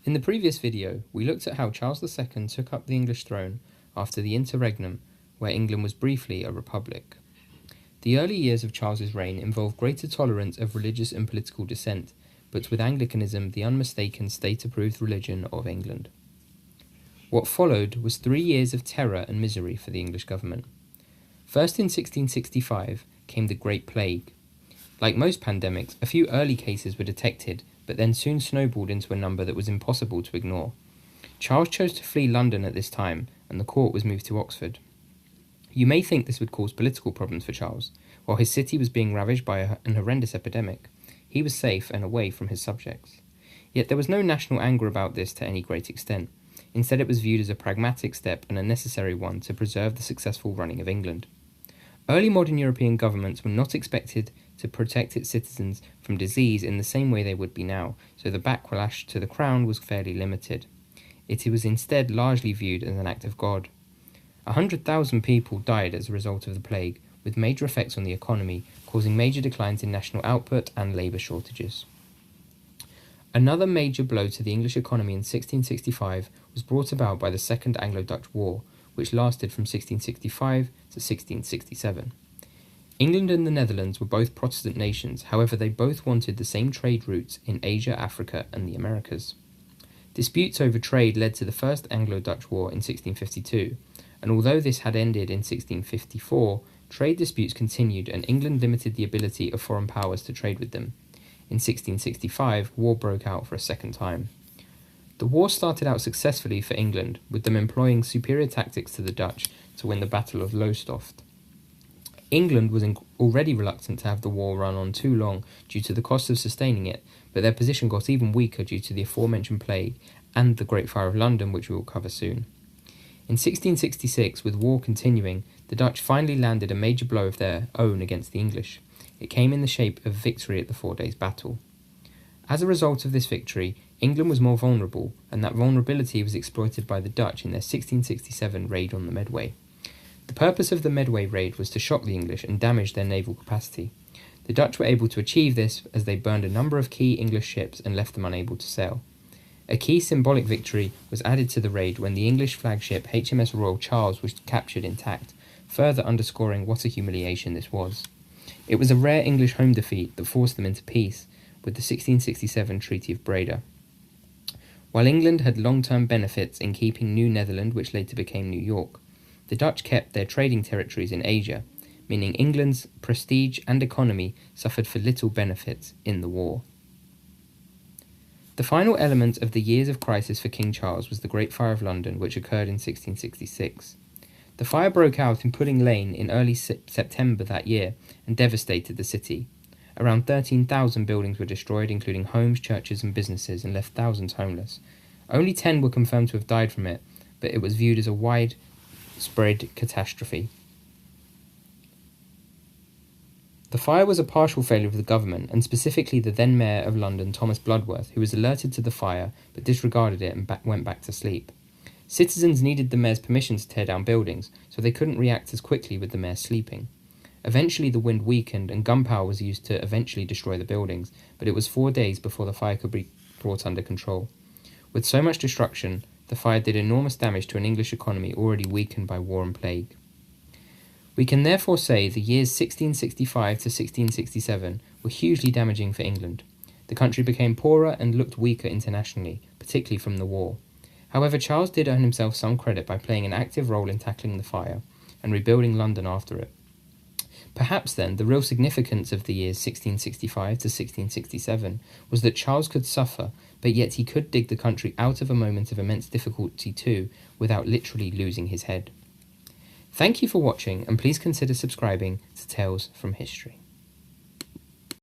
In the previous video, we looked at how Charles II took up the English throne after the interregnum, where England was briefly a republic. The early years of Charles's reign involved greater tolerance of religious and political dissent, but with Anglicanism the unmistaken state-approved religion of England. What followed was 3 years of terror and misery for the English government. First in 1665 came the Great Plague. Like most pandemics, a few early cases were detected, but then soon snowballed into a number that was impossible to ignore. Charles chose to flee London at this time, and the court was moved to Oxford. You may think this would cause political problems for Charles. While his city was being ravaged by an horrendous epidemic, he was safe and away from his subjects. Yet there was no national anger about this to any great extent. Instead, it was viewed as a pragmatic step and a necessary one to preserve the successful running of England. Early modern European governments were not expected to protect its citizens from disease in the same way they would be now, so the backlash to the crown was fairly limited. It was instead largely viewed as an act of God. 100,000 people died as a result of the plague, with major effects on the economy, causing major declines in national output and labour shortages. Another major blow to the English economy in 1665 was brought about by the Second Anglo-Dutch War, which lasted from 1665 to 1667. England and the Netherlands were both Protestant nations, however they both wanted the same trade routes in Asia, Africa and the Americas. Disputes over trade led to the First Anglo-Dutch War in 1652, and although this had ended in 1654, trade disputes continued and England limited the ability of foreign powers to trade with them. In 1665, war broke out for a second time. The war started out successfully for England, with them employing superior tactics to the Dutch to win the Battle of Lowestoft. England was already reluctant to have the war run on too long due to the cost of sustaining it, but their position got even weaker due to the aforementioned plague and the Great Fire of London, which we will cover soon. In 1666, with war continuing, the Dutch finally landed a major blow of their own against the English. It came in the shape of victory at the 4 Days' Battle. As a result of this victory, England was more vulnerable, and that vulnerability was exploited by the Dutch in their 1667 raid on the Medway. The purpose of the Medway raid was to shock the English and damage their naval capacity. The Dutch were able to achieve this as they burned a number of key English ships and left them unable to sail. A key symbolic victory was added to the raid when the English flagship HMS Royal Charles was captured intact, further underscoring what a humiliation this was. It was a rare English home defeat that forced them into peace with the 1667 Treaty of Breda. While England had long-term benefits in keeping New Netherland, which later became New York, the Dutch kept their trading territories in Asia, meaning England's prestige and economy suffered for little benefits in the war. The final element of the years of crisis for King Charles was the Great Fire of London, which occurred in 1666. The fire broke out in Pudding Lane in early September that year and devastated the city. Around 13,000 buildings were destroyed, including homes, churches and businesses, and left thousands homeless. Only 10 were confirmed to have died from it, but it was viewed as a widespread catastrophe. The fire was a partial failure of the government, and specifically the then Mayor of London, Thomas Bloodworth, who was alerted to the fire but disregarded it and went back to sleep. Citizens needed the Mayor's permission to tear down buildings, so they couldn't react as quickly with the Mayor sleeping. Eventually the wind weakened and gunpowder was used to eventually destroy the buildings, but it was 4 days before the fire could be brought under control. With so much destruction, the fire did enormous damage to an English economy already weakened by war and plague. We can therefore say the years 1665 to 1667 were hugely damaging for England. The country became poorer and looked weaker internationally, particularly from the war. However, Charles did earn himself some credit by playing an active role in tackling the fire and rebuilding London after it. Perhaps then the real significance of the years 1665 to 1667 was that Charles could suffer, but yet he could dig the country out of a moment of immense difficulty too, without literally losing his head. Thank you for watching, and please consider subscribing to Tales from History.